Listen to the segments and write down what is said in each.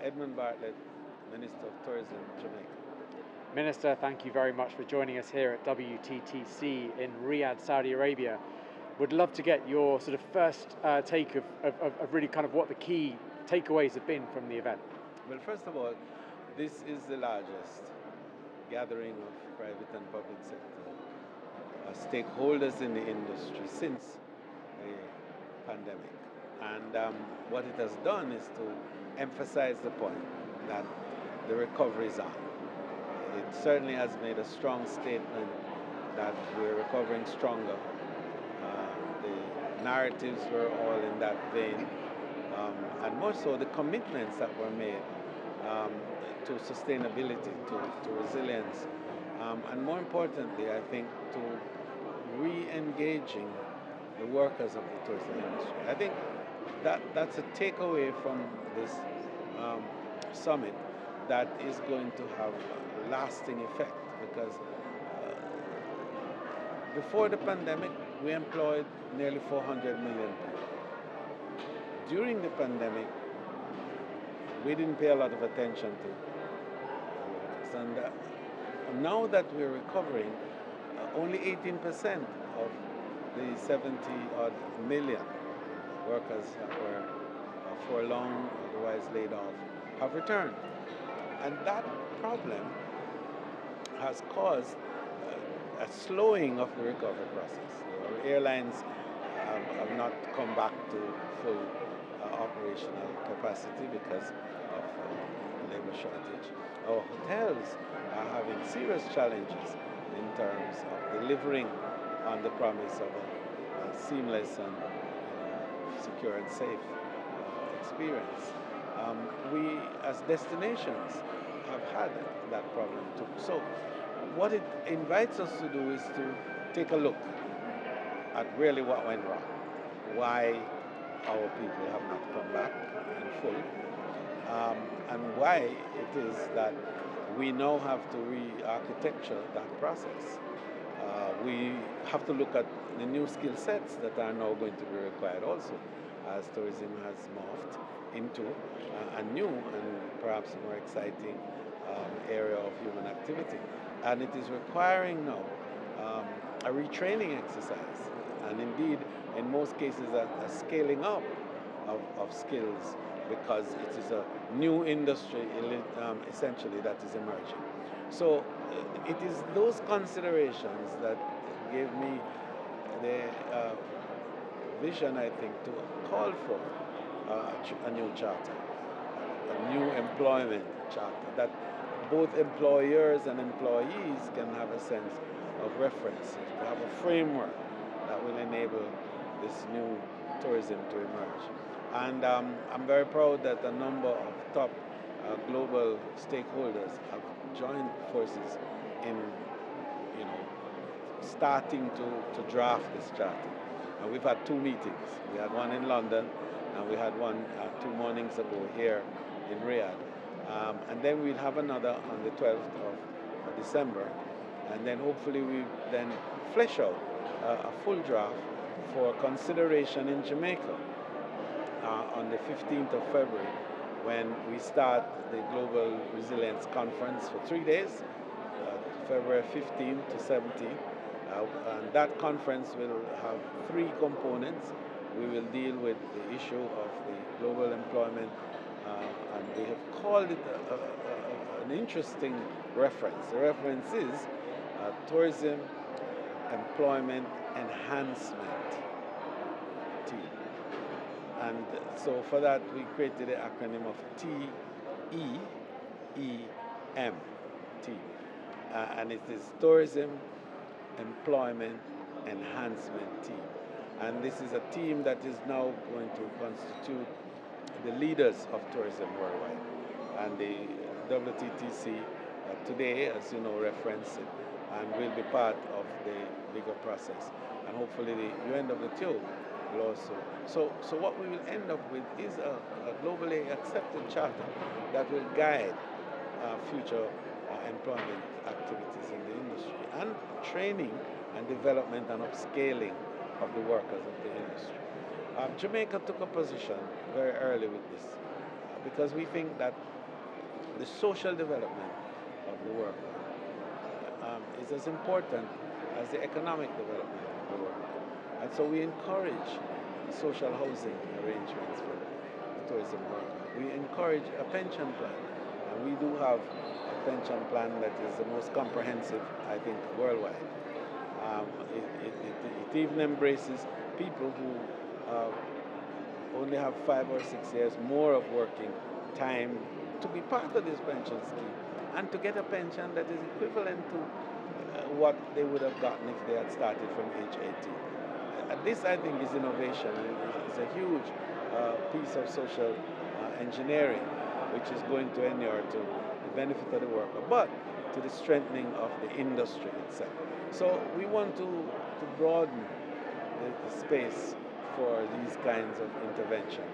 Edmund Bartlett, Minister of Tourism, Jamaica. Minister, thank you very much for joining us here at WTTC in Riyadh, Saudi Arabia. Would love to get your sort of first take of really kind of what the key takeaways have been from the event. Well, first of all, this is the largest gathering of private and public sector stakeholders in the industry since the pandemic. And what it has done is to emphasize the point that the recovery is on. It certainly has made a strong statement that we're recovering stronger. The narratives were all in that vein, and more so the commitments that were made to sustainability, to resilience, and more importantly, I think, to re-engaging the workers of the tourism industry. I think that's a takeaway from this summit that is going to have a lasting effect, because before the pandemic we employed nearly 400 million people. During the pandemic we didn't pay a lot of attention to workers, and now that we're recovering, only 18% of the 70 odd million workers that were furloughed, otherwise laid off, have returned. And that problem has caused a slowing of the recovery process. Our airlines have not come back to full operational capacity because of labor shortage. Our hotels are having serious challenges in terms of delivering on the promise of a seamless and secure and safe experience. We, as destinations, have had that problem too. So what it invites us to do is to take a look at really what went wrong, why our people have not come back in full, and why it is that we now have to re-architecture that process. We have to look at the new skill sets that are now going to be required also, as tourism has morphed into a new and perhaps more exciting area of human activity. And it is requiring now a retraining exercise, and indeed, in most cases, a scaling up of skills, because it is a new industry essentially that is emerging. So it is those considerations that gave me the vision, I think, to call for a new charter, a new employment charter, that both employers and employees can have a sense of reference, to have a framework that will enable this new tourism to emerge. And I'm very proud that a number of top global stakeholders have joined forces in, starting to draft this charter. And we've had two meetings. We had one in London, and we had one 2 mornings ago here in Riyadh. And then we'll have another on the 12th of December. And then hopefully we then flesh out a full draft for consideration in Jamaica on the 15th of February, when we start the Global Resilience Conference for 3 days, February 15th to 17th. And that conference will have 3 components. We will deal with the issue of the global employment, and we have called it an interesting reference. The reference is Tourism Employment Enhancement Team. And so for that, we created the acronym of TEEM, team. And it is Tourism Employment Enhancement Team. And this is a team that is now going to constitute the leaders of tourism worldwide. And the WTTC today, as you know, referenced it and will be part of the bigger process. And hopefully the UNWTO will also. So what we will end up with is a globally accepted charter that will guide future employment activities in the industry, and training and development and upscaling of the workers of the industry. Jamaica took a position very early with this, because we think that the social development of the worker is as important as the economic development of the worker. And so we encourage social housing arrangements for the tourism worker. We encourage a pension plan. And we do have a pension plan that is the most comprehensive, I think, worldwide. It even embraces people who only have 5 or 6 years more of working time to be part of this pension scheme and to get a pension that is equivalent to what they would have gotten if they had started from age 18. This, I think, is innovation, and it's a huge piece of social engineering, which is going to inure to the benefit of the worker, but to the strengthening of the industry itself. So we want to broaden the space for these kinds of intervention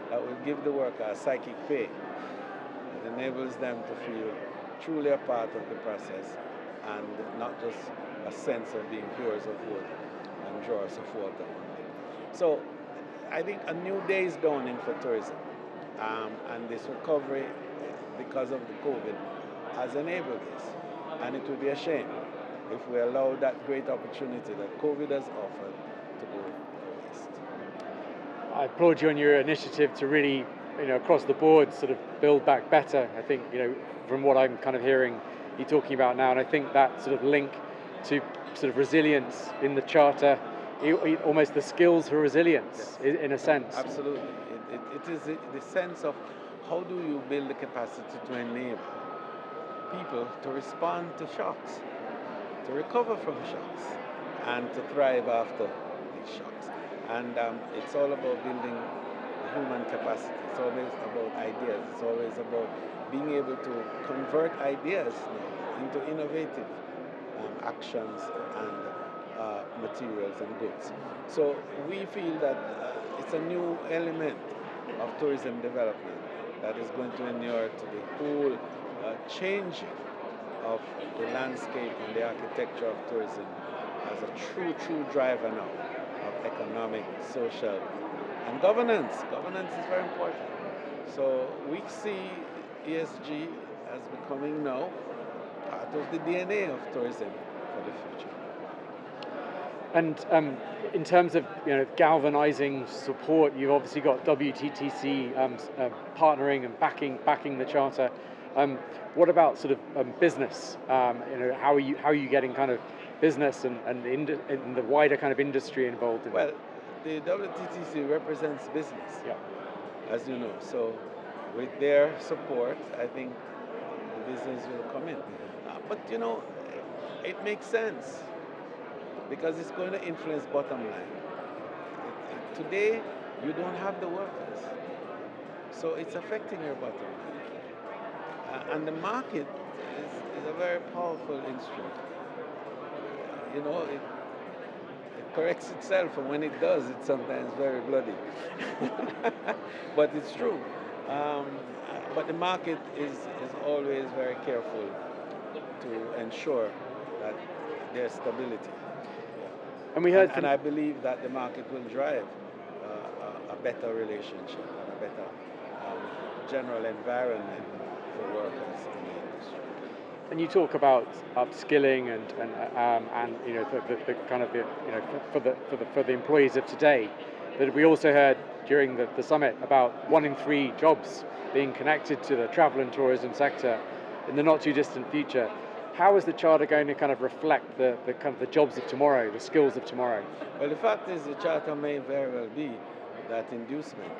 that will give the worker a psychic pay. It enables them to feel truly a part of the process and not just a sense of being hewers of wood and drawers of water only. So I think a new day is dawning for tourism, and this recovery, because of the COVID, has enabled this. And it would be a shame if we allow that great opportunity that COVID has offered to go to waste. I applaud you on your initiative to really, across the board, sort of build back better. I think, from what I'm kind of hearing you talking about now, and I think that sort of link to sort of resilience in the charter, almost the skills for resilience, yes, in a sense. Absolutely. It is the sense of how do you build the capacity to enable people to respond to shocks, to recover from shocks, and to thrive after these shocks. And it's all about building the human capacity. It's always about ideas. It's always about being able to convert ideas now into innovative actions and materials and goods. So we feel that it's a new element of tourism development that is going to inure to the whole changing of the landscape and the architecture of tourism as a true driver now of economic, social, and governance. Governance is very important. So we see ESG as becoming now part of the DNA of tourism for the future. And in terms of galvanizing support, you've obviously got WTTC partnering and backing the charter. What about sort of business? How are you getting kind of business and the wider kind of industry involved in Well, the WTTC represents business, yeah, as you know. So with their support, I think the business will come in. But it makes sense because it's going to influence bottom line. Today, you don't have the workers, so it's affecting your bottom line. And the market is a very powerful instrument. It corrects itself, and when it does, it's sometimes very bloody. But it's true. But the market is always very careful to ensure that there's stability. And we heard, and I believe that the market will drive a better relationship and a better general environment for workers in the industry. And you talk about upskilling and for the employees of today. But we also heard during the summit about 1 in 3 jobs being connected to the travel and tourism sector in the not too distant future. How is the charter going to kind of reflect the kind of the jobs of tomorrow, the skills of tomorrow? Well, the fact is the charter may very well be that inducement,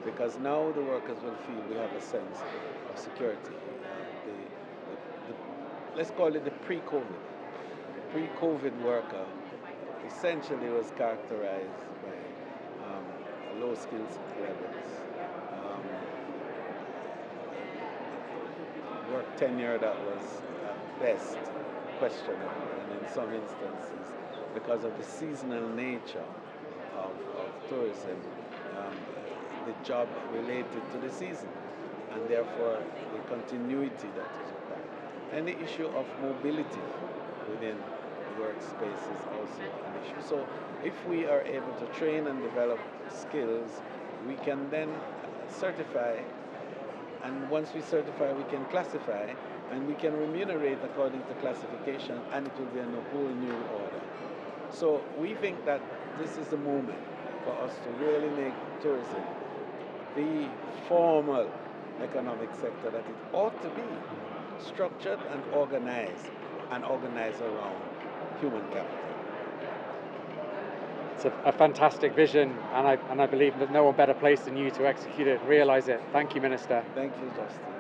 because now the workers will feel we have a sense of security. Let's call it the pre-COVID. The pre-COVID worker essentially was characterized by low skills levels, work tenure that was at best questionable, and in some instances, because of the seasonal nature of tourism, the job related to the season, and therefore the continuity that is required. And the issue of mobility within the workspace is also an issue. So if we are able to train and develop skills, we can then certify And once we certify, we can classify, and we can remunerate according to classification, and it will be a whole new order. So we think that this is the moment for us to really make tourism the formal economic sector that it ought to be, structured and organized around human capital. It's a fantastic vision, and I believe that no one better placed than you to execute it and realise it. Thank you, Minister. Thank you, Justin.